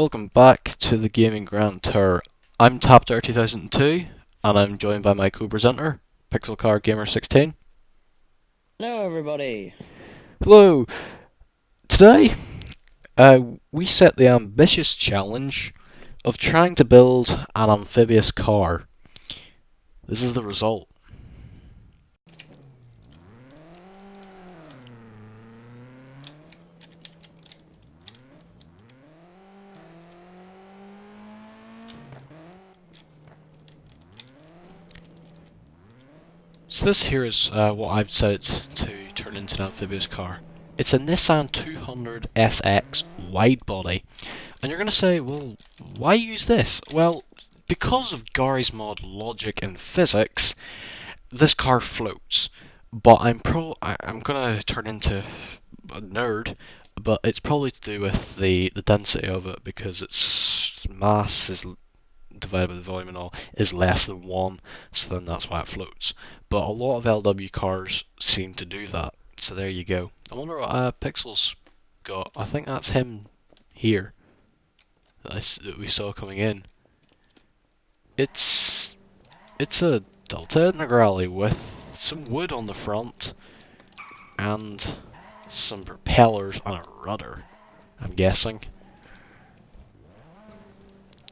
welcome back to the Gaming Grand Tour. I'm TapDare2002, and I'm joined by my co-presenter, PixelCarGamer16. Hello, everybody. Hello! Today, we set the ambitious challenge of trying to build an amphibious car. This is the result. So this here is what I've set it to turn into an amphibious car. It's a Nissan 200 SX wide body. And you're going to say, well, why use this? Well, because of Gary's mod logic and physics, this car floats. But I'm going to turn into a nerd, but it's probably to do with the density of it, because its mass is divided by the volume and all is less than 1, so then that's why it floats. But a lot of LW cars seem to do that, so there you go. I wonder what Pixel's got. I think that's him here that we saw coming in. It's a Delta Integrale with some wood on the front and some propellers and a rudder, I'm guessing.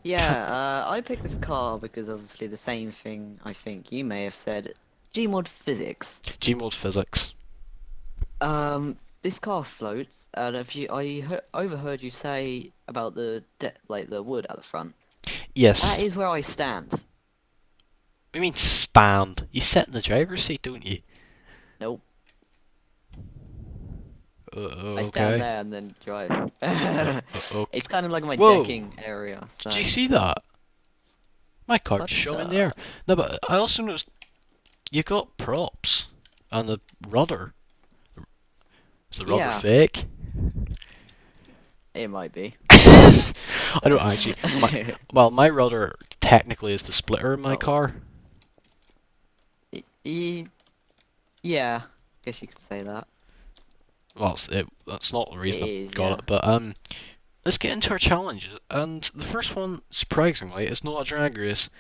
I picked this car because obviously the same thing I think you may have said. Gmod physics. Gmod physics. This car floats, and if you, overheard you say about the wood at the front. That Yes. is where I stand. I mean stand. You sit in the driver's seat, don't you? Nope, I stand Okay. there and then drive. Okay. It's kind of like my Whoa! decking area. Did So you see that? My card's what showing the? there. No, but I also noticed you got props and the rudder. Is the rudder Yeah, fake? it might be. I don't actually. My rudder technically is the splitter in my Oh, car. yeah, guess you could say that. Well, that's not the It reason is, I got yeah. it, but let's get into our challenges. And the first one, surprisingly, is not a drag race.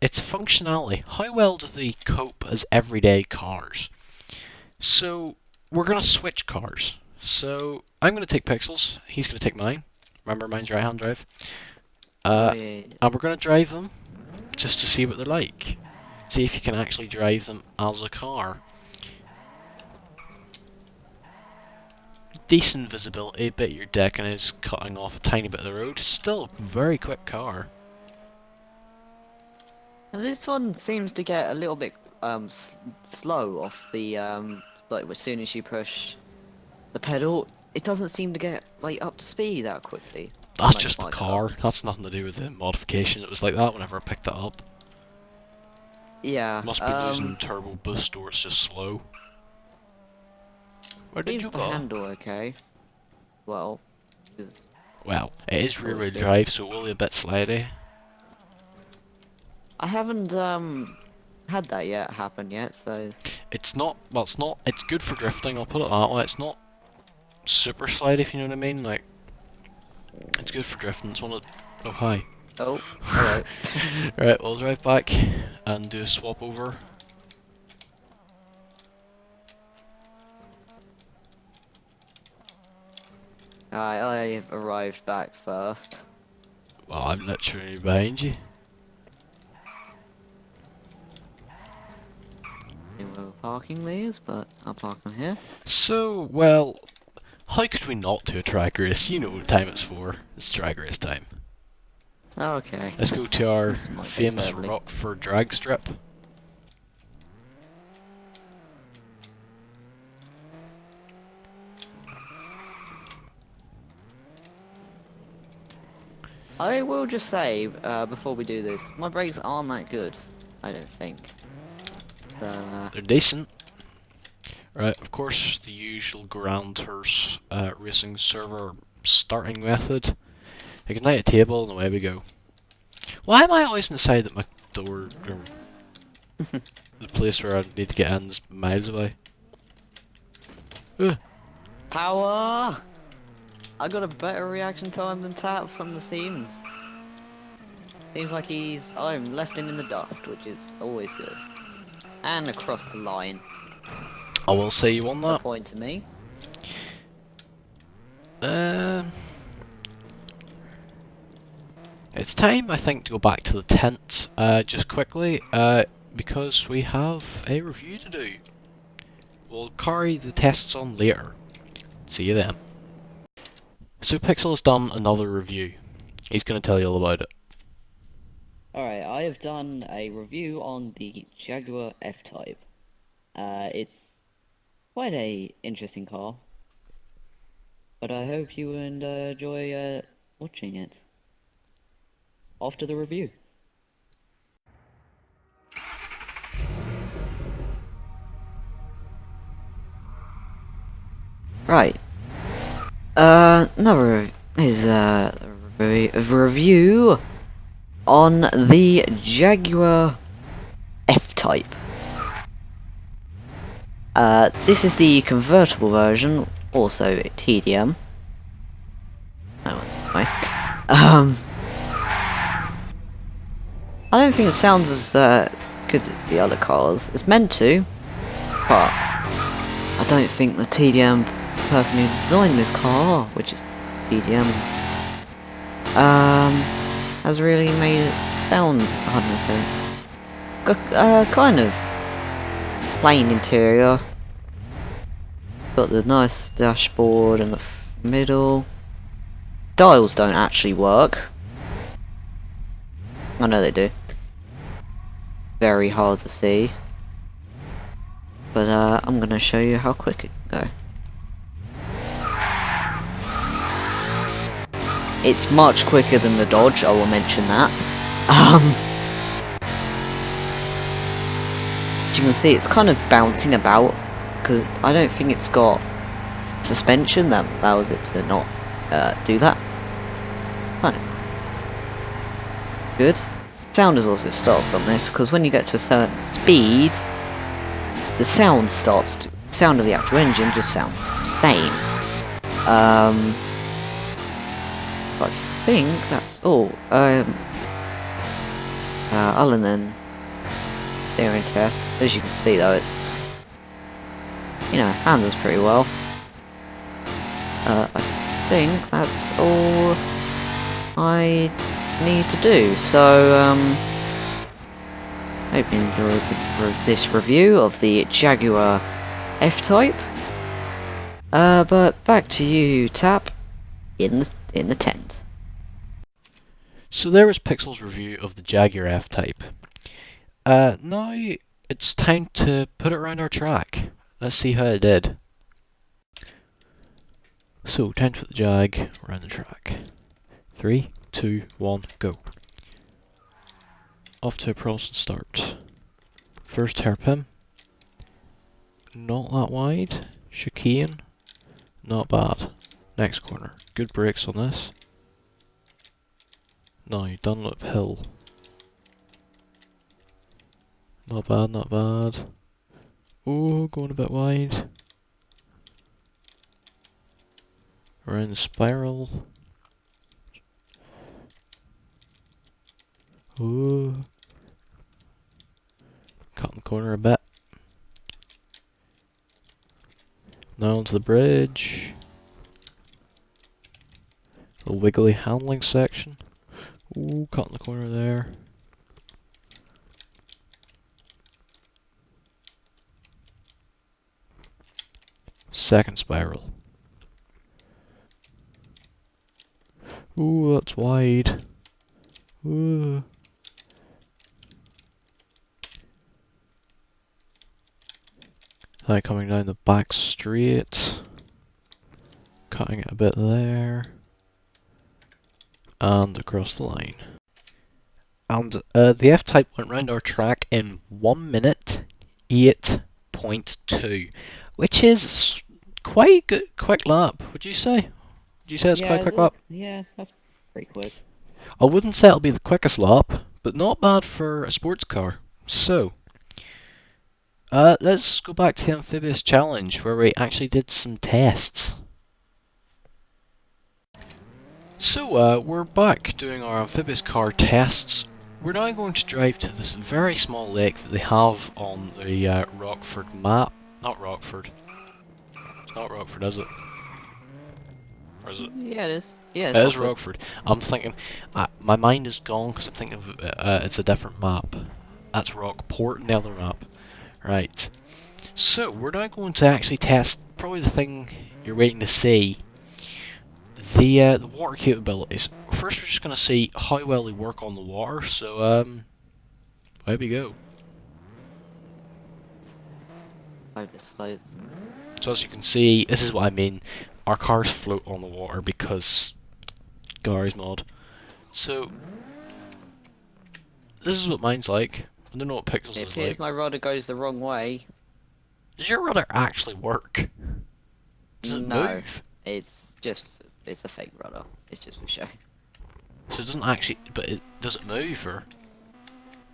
It's functionality. How well do they cope as everyday cars? So we're gonna switch cars. So I'm gonna take Pixels. He's gonna take mine. Remember, mine's right-hand drive. Oh Uh, yeah. and we're gonna drive them just to see what they're like. See if you can actually drive them as a car. Decent visibility, but your decking is cutting off a tiny bit of the road. Still a very quick car. And this one seems to get a little bit slow off the like as soon as you push the pedal, it doesn't seem to get like up to speed that quickly. That's Unlike just the my car. car. That's nothing to do with the modification. It was like that whenever I picked it up. Yeah, Must be losing turbo boost or it's just slow. Where did seems you to go? handle okay. Well, because Well, it is rear always wheel good. drive, so it will be a bit slidey. I haven't had that yet happen yet, so It's not, well, it's not, it's good for drifting, I'll put it that way. It's not super slidey, if you know what I mean. Like, it's good for drifting. It's one of, oh, hi. oh, hello. Right, we'll drive back and do a swap over. I've arrived back first. Well, I'm literally behind you. There were parking lanes, but I'll park them here. So, well, how could we not do a drag race? You know what time it's for. It's drag race time. Okay, Let's go to our this might go famous terribly. Rockford drag strip. I will just say, before we do this, my brakes aren't that good. I don't think. So, They're decent. Right, of course, the usual Grand Tours racing server starting method. Ignite a table and away we go. Why am I always on the side that my door, or the place where I need to get in, is miles away? Ugh. power! I got a better reaction time than Tap from the seams. Seems like I'm left him in the dust, which is always good. And across the line. I will say you won A that. point to me. Uh, it's time, I think, to go back to the tent, just quickly, because we have a review to do. We'll carry the tests on later. See you then. So Pixel has done another review. He's going to tell you all about it. Alright, I have done a review on the Jaguar F-Type. It's quite a interesting car, but I hope you enjoy watching it. After the review. Right. Another is a review on the Jaguar F-Type. This is the convertible version, also TDM. Oh, anyway. I don't think it sounds as good as the other cars. It's meant to, but I don't think the TDM person who designed this car, which is TDM, has really made it sound 100%. Kind of plain interior. Got the nice dashboard in the middle. Dials don't actually work. I know they do. Very hard to see. But I'm gonna show you how quick it can go. It's much quicker than the Dodge, I will mention that. As you can see, it's kind of bouncing about, because I don't think it's got suspension that allows it to not do that. Kind of good. Sound is also stopped on this, because when you get to a certain speed, the sound of the actual engine just sounds the same. I think that's all. Other than steering test, as you can see though, it's, you know, handles pretty well. I think that's all I need to do. So, hope you enjoyed this review of the Jaguar F-Type. But back to you, Tap, in the tent. So there was Pixel's review of the Jaguar F-Type. Now it's time to put it around our track. Let's see how it did. So, time to put the Jag around the track. 3, 2, 1, go. Off to a promising start. First hairpin. Not that wide. Chicane. Not bad. Next corner. Good brakes on this. Now, Dunlop Hill. Not bad, not bad. Oh, going a bit wide. Around the spiral. Oh. Cutting the corner a bit. Now onto the bridge. The wiggly handling section. Ooh, cutting the corner there. Second spiral. Ooh, that's wide. Ooh. Now coming down the back straight. Cutting it a bit there. And across the line. And the F-Type went round our track in 1 minute 8.2, which is quite good, quick lap. Would you say? Would you say it's quite a quick lap? Yeah, that's pretty quick. I wouldn't say it'll be the quickest lap, but not bad for a sports car. So, let's go back to the amphibious challenge where we actually did some tests. So, we're back doing our amphibious car tests. We're now going to drive to this very small lake that they have on the Rockford map. Not Rockford. It's not Rockford, is it? Or is it? Yeah, it is. Yeah, It it's is Rockford. Rockford. I'm thinking, my mind is gone because I'm thinking of it's a different map. That's Rockport in the other map. Right. So, we're now going to actually test probably the thing you're waiting to see. The water capabilities. First, we're just going to see how well they work on the water. So, there we go. Hope this floats. So as you can see, this is what I mean. Our cars float on the water because Garry's mod. So, this is what mine's like. I don't know what Pixels It is appears like. my rudder goes the wrong way. Does your rudder actually work? Does it No, move? it's a fake rudder. It's just for show. So it doesn't actually, but does it move or?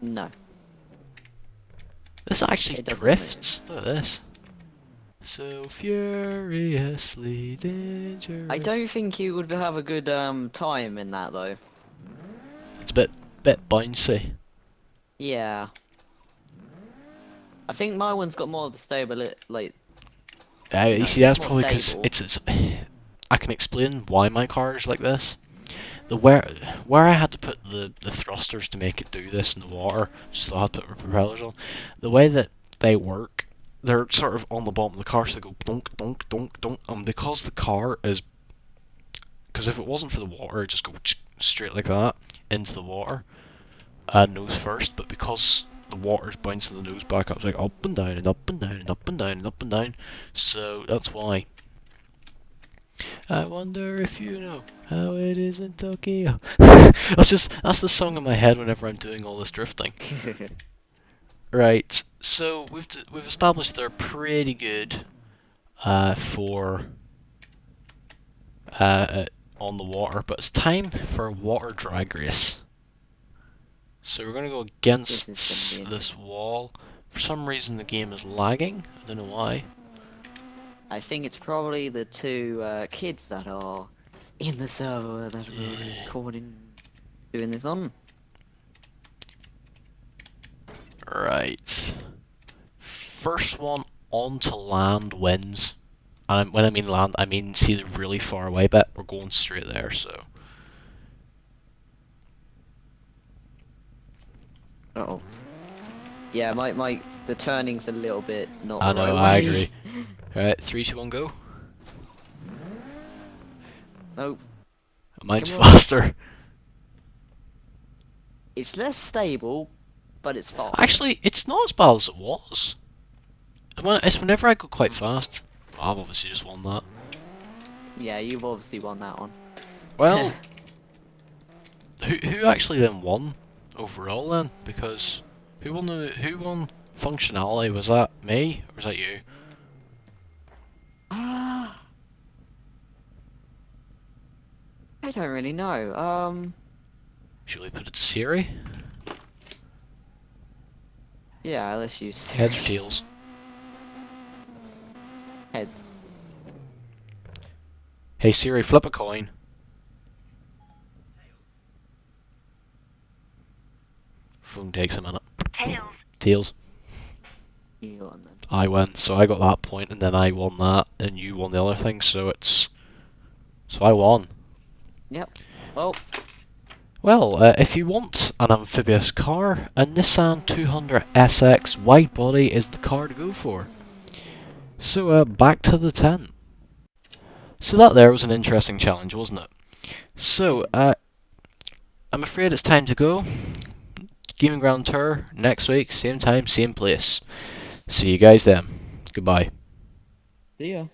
No, This actually it doesn't move. drifts. Look at this. So furiously dangerous. I don't think you would have a good time in that though. It's a bit bouncy. Yeah. I think my one's got more of the stability, like, You see, it's that's more probably because stable. it's. I can explain why my car is like this. Where I had to put the thrusters to make it do this in the water, just so I had to put my propellers on. The way that they work, they're sort of on the bottom of the car, so they go dunk dunk dunk dunk. Because the car is, because if it wasn't for the water, it'd just go straight like that into the water, nose first. But because the water's bouncing the nose back up, it's like up and down and up and down and up and down and up and down. So that's why. I wonder if you know how it is in Tokyo. That's the song in my head whenever I'm doing all this drifting. Right, so we've established they're pretty good for on the water, but it's time for a water drag race. So we're gonna go This against is gonna be this wall. For some reason the game is lagging. I don't know why. I think it's probably the two kids that are in the server that we're Yeah. recording, doing this on. Right. First one onto land wins. And when I mean land, I mean see the really far away bit. We're going straight there, so. Uh oh. Yeah, the turning's a little bit not I the know, right I way. agree. Alright, 3, 2, 1, go. Nope. Mine's Come on. faster. It's less stable, but it's fast. Actually, it's not as bad as it was. It's whenever I go quite fast. I've obviously just won that. Yeah, you've obviously won that one. Well, who actually then won overall then? Because who won functionality? Was that me or was that you? Ah, I don't really know. Should we put it to Siri? Yeah, let's use Heads or Siri. tails? Heads. Hey Siri, flip a coin. Phone takes a minute. Tails. Tails. You won then. I win, so I got that point, and then I won that, and you won the other thing, so I won. Yep. Well, Well, if you want an amphibious car, a Nissan 200 SX wide body is the car to go for. So, back to the tent. So that there was an interesting challenge, wasn't it? So, I'm afraid it's time to go. Gaming Ground Tour, next week, same time, same place. See you guys then. Goodbye. see ya.